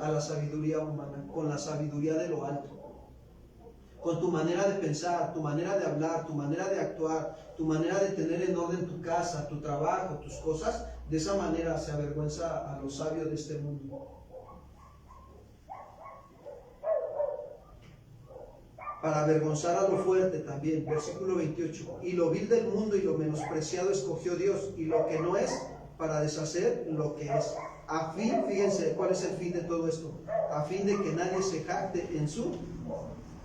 A la sabiduría humana, con la sabiduría de lo alto. Con tu manera de pensar, tu manera de hablar, tu manera de actuar, tu manera de tener en orden tu casa, tu trabajo, tus cosas. De esa manera se avergüenza a los sabios de este mundo. Para avergonzar a lo fuerte también, versículo 28. Y lo vil del mundo y lo menospreciado escogió Dios, y lo que no es, para deshacer lo que es. A fin, fíjense, ¿cuál es el fin de todo esto? A fin de que nadie se jacte en su...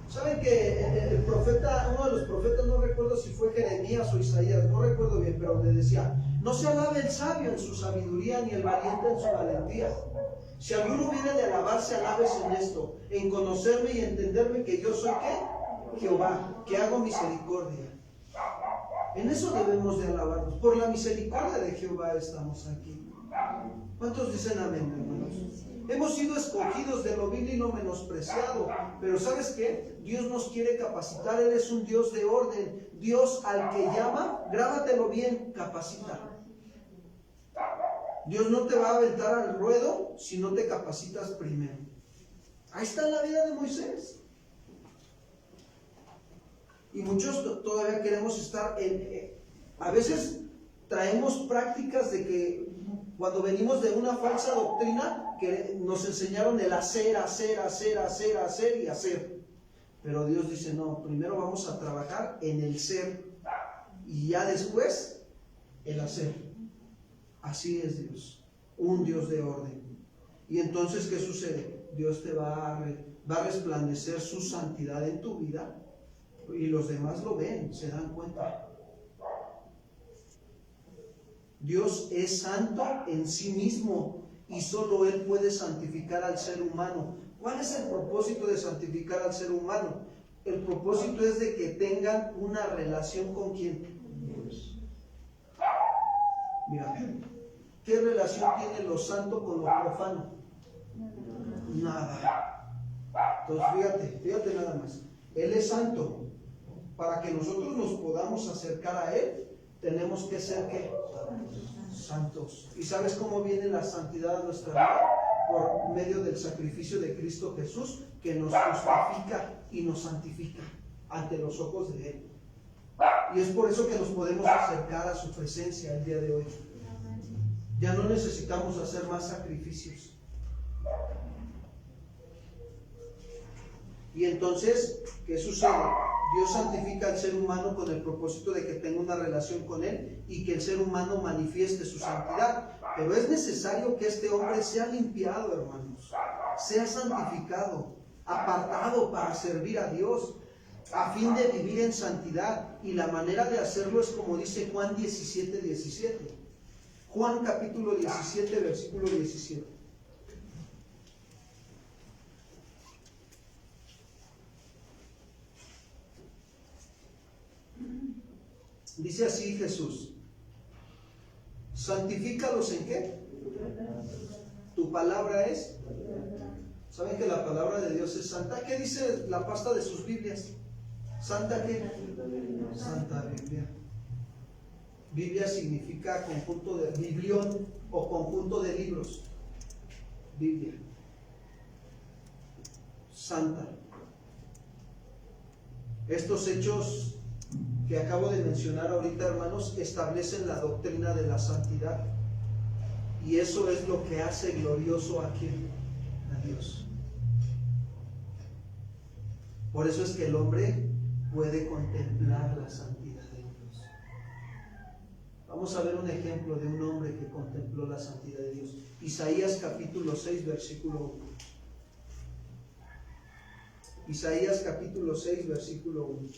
¿Saben que el profeta, uno de los profetas, no recuerdo si fue Jeremías o Isaías, no recuerdo bien, pero le decía, no se alabe el sabio en su sabiduría, ni el valiente en su valentía. Si alguno viene de alabarse, alabes en esto, en conocerme y entenderme que yo soy ¿qué? Jehová, que hago misericordia. En eso debemos de alabarnos. Por la misericordia de Jehová estamos aquí. ¿Cuántos dicen amén, hermanos? Hemos sido escogidos de lo vil y lo menospreciado. Pero ¿sabes qué? Dios nos quiere capacitar. Él es un Dios de orden. Dios al que llama, grábatelo bien, capacita. Dios no te va a aventar al ruedo si no te capacitas primero. Ahí está la vida de Moisés. Y muchos todavía queremos estar a veces traemos prácticas de que cuando venimos de una falsa doctrina que nos enseñaron el hacer y hacer. Pero Dios dice, no, primero vamos a trabajar en el ser y ya después el hacer. Así es Dios, un Dios de orden. Y entonces, ¿qué sucede? Dios te va a resplandecer su santidad en tu vida y los demás lo ven, se dan cuenta. Dios es santo en sí mismo y solo Él puede santificar al ser humano. ¿Cuál es el propósito de santificar al ser humano? El propósito es de que tengan una relación con ¿quién? Dios. Mira, ¿qué relación tiene lo santo con lo profano? Nada. Entonces fíjate nada más. Él es santo. para que nosotros nos podamos acercar a Él, tenemos que ser ¿qué? Santos. ¿Y sabes cómo viene la santidad a nuestra vida? Por medio del sacrificio de Cristo Jesús, que nos justifica y nos santifica ante los ojos de Él. Y es por eso que nos podemos acercar a su presencia el día de hoy. Ya no necesitamos hacer más sacrificios. Y entonces, ¿qué sucede? Dios santifica al ser humano con el propósito de que tenga una relación con Él y que el ser humano manifieste su santidad. Pero es necesario que este hombre sea limpiado, hermanos, sea santificado, apartado para servir a Dios, a fin de vivir en santidad. Y la manera de hacerlo es como dice Juan 17:17. Juan capítulo 17, versículo 17. Dice así Jesús: santifícalos ¿en qué? Tu palabra es. ¿Saben que la palabra de Dios es santa? ¿Qué dice la pasta de sus Biblias? ¿Santa qué? Santa Biblia. Biblia significa conjunto de biblión o conjunto de libros. Biblia. Santa. Estos hechos que acabo de mencionar ahorita, hermanos, establecen la doctrina de la santidad. Y eso es lo que hace glorioso a ¿quién? A Dios. Por eso es que el hombre puede contemplar la santidad de Dios. Vamos a ver un ejemplo de un hombre que contempló la santidad de Dios. Isaías capítulo 6, versículo 1. Isaías capítulo 6, versículo 1.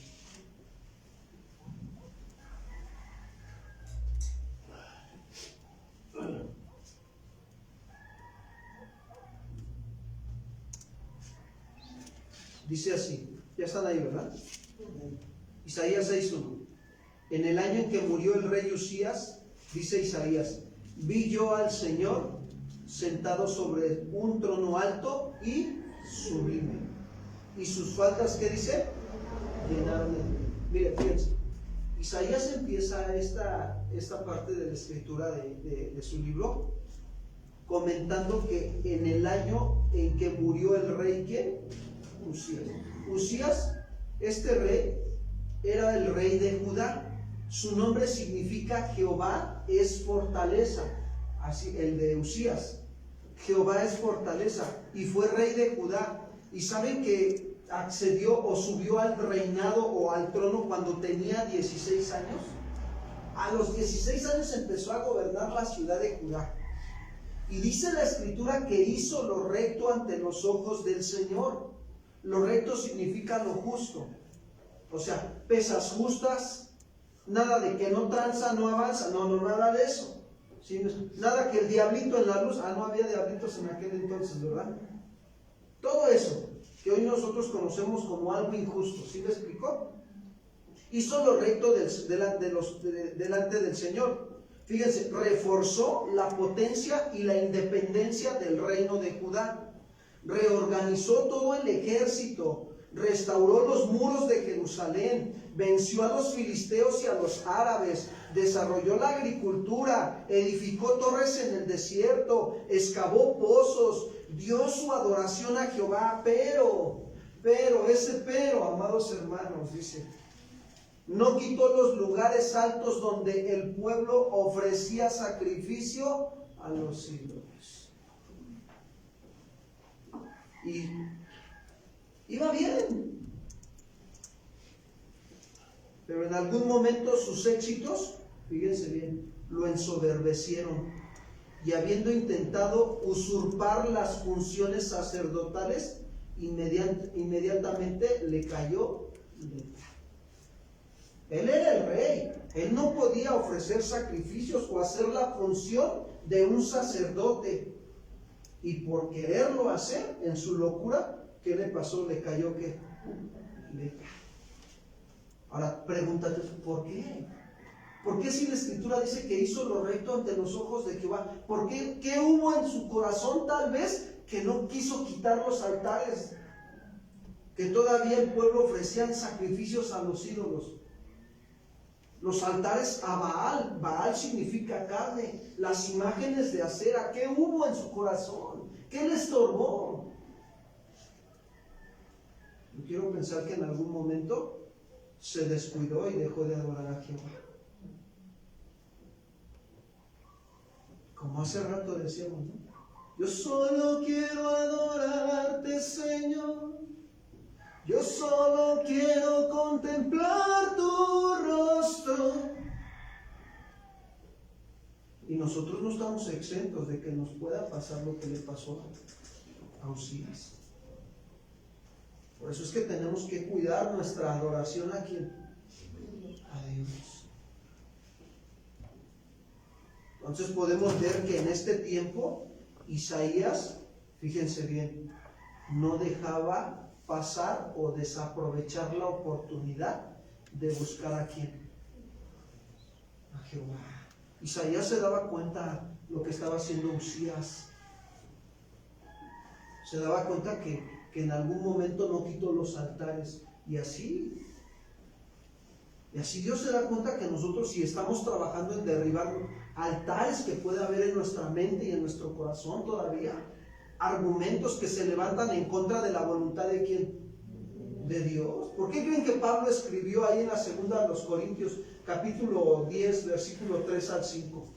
Dice así, ya están ahí, ¿verdad? Isaías 6:1. En el año en que murió el rey Usías, dice Isaías, vi yo al Señor sentado sobre un trono alto y sublime. Y sus faldas, ¿qué dice? Llenaron el... Mire, fíjense, Isaías empieza esta parte de la escritura de su libro comentando que en el año en que murió el rey, ¿quién? Usías. Usías, este rey, era el rey de Judá. Su nombre significa Jehová es fortaleza. Así, el de Usías. Jehová es fortaleza. Y fue rey de Judá. Y saben que accedió o subió al reinado o al trono cuando tenía 16 años. A los 16 años empezó a gobernar la ciudad de Judá. Y dice la escritura que hizo lo recto ante los ojos del Señor. Lo recto significa lo justo. O sea, pesas justas, nada de que no tranza, no avanza, no, nada de eso. ¿Sí? Nada que el diablito en la luz, no había diablitos en aquel entonces, ¿verdad? Todo eso que hoy nosotros conocemos como algo injusto, ¿sí me explicó? Hizo lo recto delante del Señor. Fíjense, reforzó la potencia y la independencia del reino de Judá. Reorganizó todo el ejército, restauró los muros de Jerusalén, venció a los filisteos y a los árabes, desarrolló la agricultura, edificó torres en el desierto, excavó pozos, dio su adoración a Jehová, pero, amados hermanos, dice, no quitó los lugares altos donde el pueblo ofrecía sacrificio a los ídolos. Y iba bien, pero en algún momento sus éxitos, fíjense bien, lo ensoberbecieron, y habiendo intentado usurpar las funciones sacerdotales, inmediatamente le cayó lepra. Él era el rey, él no podía ofrecer sacrificios o hacer la función de un sacerdote. Y por quererlo hacer, en su locura, ¿qué le pasó? Le cayó ¿qué? Lepra. Ahora, pregúntate, ¿por qué? ¿Por qué si la escritura dice que hizo lo recto ante los ojos de Jehová? ¿Por qué? ¿Qué hubo en su corazón tal vez que no quiso quitar los altares? que todavía el pueblo ofrecían sacrificios a los ídolos. Los altares a Baal, Baal significa carne, las imágenes de acera, ¿qué hubo en su corazón? ¿Qué le estorbó? Yo quiero pensar que en algún momento se descuidó y dejó de adorar a Jehová. Como hace rato decíamos, ¿no? Yo solo quiero adorarte, Señor. Yo solo quiero contemplar tu rostro. Y nosotros no estamos exentos de que nos pueda pasar lo que le pasó a Usías. Por eso es que tenemos que cuidar nuestra adoración a ¿quién? A Dios. Entonces podemos ver que en este tiempo Isaías, fíjense bien, no dejaba pasar o desaprovechar la oportunidad de buscar a ¿quién? A Jehová. Isaías se daba cuenta lo que estaba haciendo Usías. Se daba cuenta que en algún momento no quitó los altares. Y así Dios se da cuenta que nosotros, si estamos trabajando en derribar altares que puede haber en nuestra mente y en nuestro corazón todavía, argumentos que se levantan en contra de la voluntad de ¿quién? De Dios. ¿Por qué creen que Pablo escribió ahí en la segunda de los Corintios, capítulo 10, versículo 3 al 5?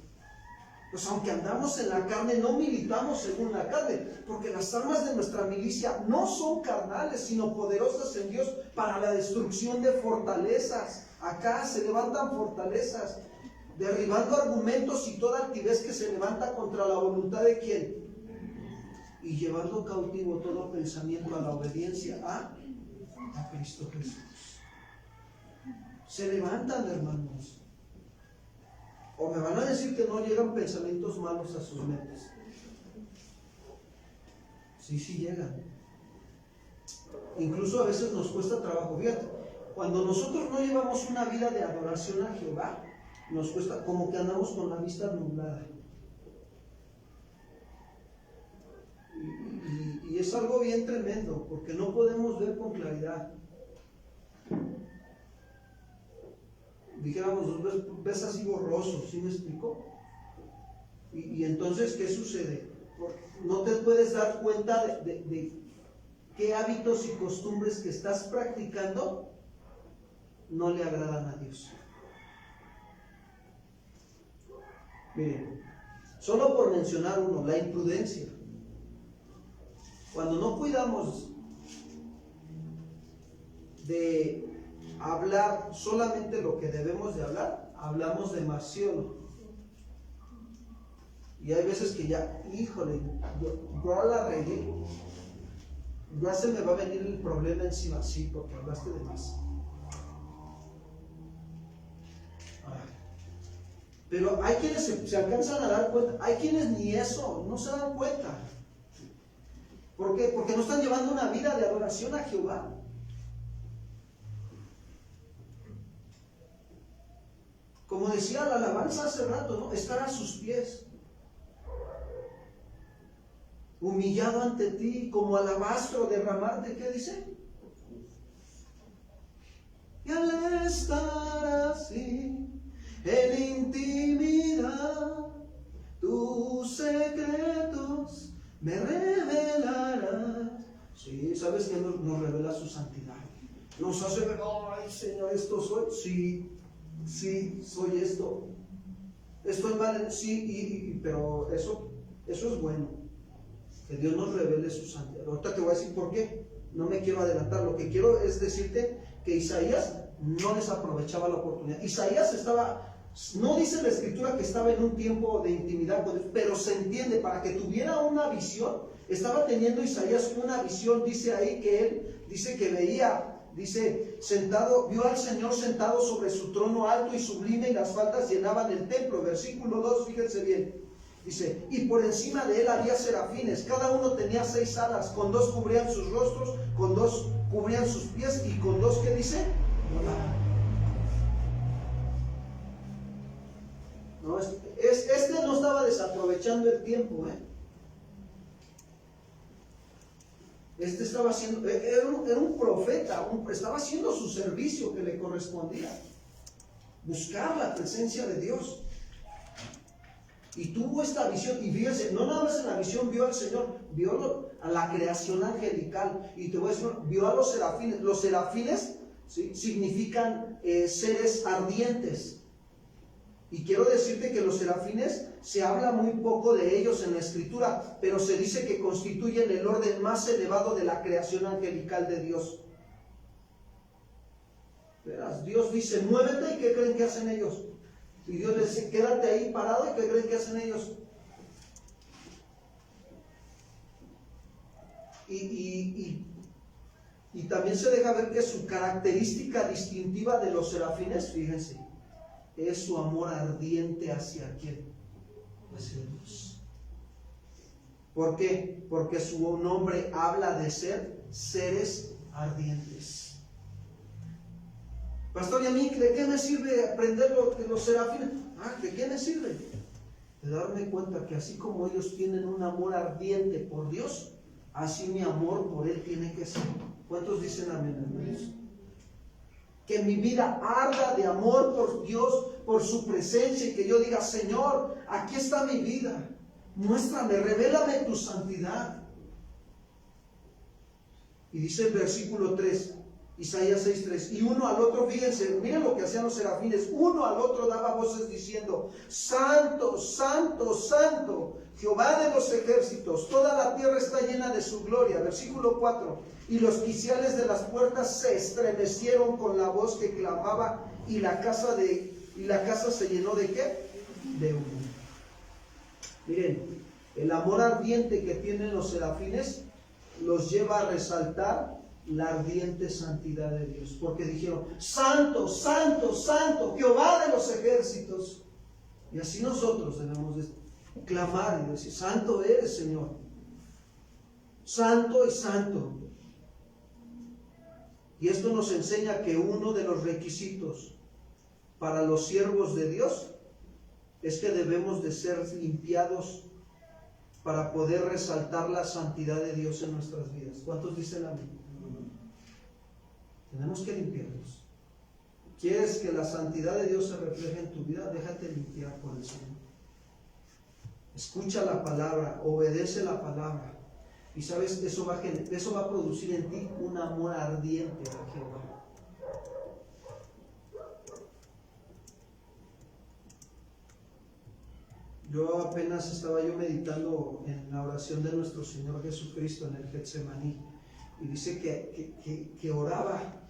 Pues aunque andamos en la carne, no militamos según la carne, porque las armas de nuestra milicia no son carnales, sino poderosas en Dios para la destrucción de fortalezas. Acá se levantan fortalezas, derribando argumentos y toda altivez que se levanta contra la voluntad de ¿quién? Y llevando cautivo todo pensamiento a la obediencia a Cristo Jesús. Se levantan, hermanos. O me van a decir que no llegan pensamientos malos a sus mentes. Sí llegan. Incluso a veces nos cuesta trabajo. Fíjate, cuando nosotros no llevamos una vida de adoración a Jehová, nos cuesta, como que andamos con la vista nublada. Y es algo bien tremendo, porque no podemos ver con claridad. Dijéramos, ves así borroso, ¿sí me explico? Y entonces, ¿qué sucede? No te puedes dar cuenta de qué hábitos y costumbres que estás practicando no le agradan a Dios. Miren, solo por mencionar uno, la imprudencia. Cuando no cuidamos de hablar solamente lo que debemos de hablar, hablamos demasiado. Y hay veces que ya, híjole, yo la regué, ya se me va a venir el problema encima, sí, porque hablaste de más. Pero hay quienes se alcanzan a dar cuenta, hay quienes ni eso, no se dan cuenta. ¿Por qué? Porque no están llevando una vida de adoración a Jehová. Como decía la alabanza hace rato, ¿no? Estar a sus pies. Humillado ante ti, como alabastro, derramarte, ¿qué dice? Y al estar así, en intimidad, tus secretos me revelarás. Sí, ¿sabes que nos revela su santidad? Nos hace ver, ay Señor, esto soy. Sí, soy esto. Estoy mal, sí, pero eso es bueno. Que Dios nos revele su santidad. Ahorita te voy a decir por qué. No me quiero adelantar. Lo que quiero es decirte que Isaías no desaprovechaba la oportunidad. Isaías no dice la escritura que estaba en un tiempo de intimidad con Dios, pero se entiende, para que tuviera una visión. Estaba teniendo Isaías una visión, dice ahí que él, dice que veía, vio al Señor sentado sobre su trono alto y sublime, y las faldas llenaban el templo. Versículo 2, fíjense bien. Dice, y por encima de él había serafines, cada uno tenía 6 alas, con 2 cubrían sus rostros, con 2 cubrían sus pies, y con 2, ¿qué dice? Volaban. No, este no estaba desaprovechando el tiempo, Este estaba haciendo, era un profeta, estaba haciendo su servicio que le correspondía. Buscar la presencia de Dios. Y tuvo esta visión, y fíjense, no nada más en la visión vio al Señor, vio a la creación angelical, y te voy a decir, vio a los serafines. Los serafines, ¿sí?, significan seres ardientes. Y quiero decirte que los serafines, se habla muy poco de ellos en la Escritura, pero se dice que constituyen el orden más elevado de la creación angelical de Dios. Verás, Dios dice, muévete, ¿y qué creen que hacen ellos? Y Dios les dice, quédate ahí parado, ¿y qué creen que hacen ellos? Y también se deja ver que su característica distintiva de los serafines, fíjense, es su amor ardiente hacia ¿quién? Hacia Dios. ¿Por qué? Porque su nombre habla de ser seres ardientes. Pastor, ¿y a mí de qué me sirve aprender lo de los serafines? ¿De qué me sirve? De darme cuenta que así como ellos tienen un amor ardiente por Dios, así mi amor por Él tiene que ser. ¿Cuántos dicen amén, hermanos? Que mi vida arda de amor por Dios, por su presencia, y que yo diga, Señor, aquí está mi vida. Muéstrame, revélame tu santidad. Y dice el versículo 3, Isaías 6:3, y uno al otro, fíjense, miren lo que hacían los serafines, uno al otro daba voces diciendo, Santo, Santo, Santo, Jehová de los ejércitos, toda la tierra está llena de su gloria. Versículo 4, y los quiciales de las puertas se estremecieron con la voz que clamaba, y la casa se llenó ¿de qué? De humo. Miren, el amor ardiente que tienen los serafines los lleva a resaltar la ardiente santidad de Dios, porque dijeron, Santo, Santo, Santo, Jehová de los ejércitos. Y así nosotros debemos de clamar y decir, Santo eres, Señor, Santo y Santo. Y esto nos enseña que uno de los requisitos para los siervos de Dios es que debemos de ser limpiados para poder resaltar la santidad de Dios en nuestras vidas. ¿Cuántos dicen amén? Tenemos que limpiarnos. ¿Quieres que la santidad de Dios se refleje en tu vida? Déjate limpiar por el Señor. Escucha la palabra, obedece la palabra. Y sabes, eso va a producir en ti un amor ardiente a Jehová. Yo apenas estaba meditando en la oración de nuestro Señor Jesucristo en el Getsemaní. Y dice que oraba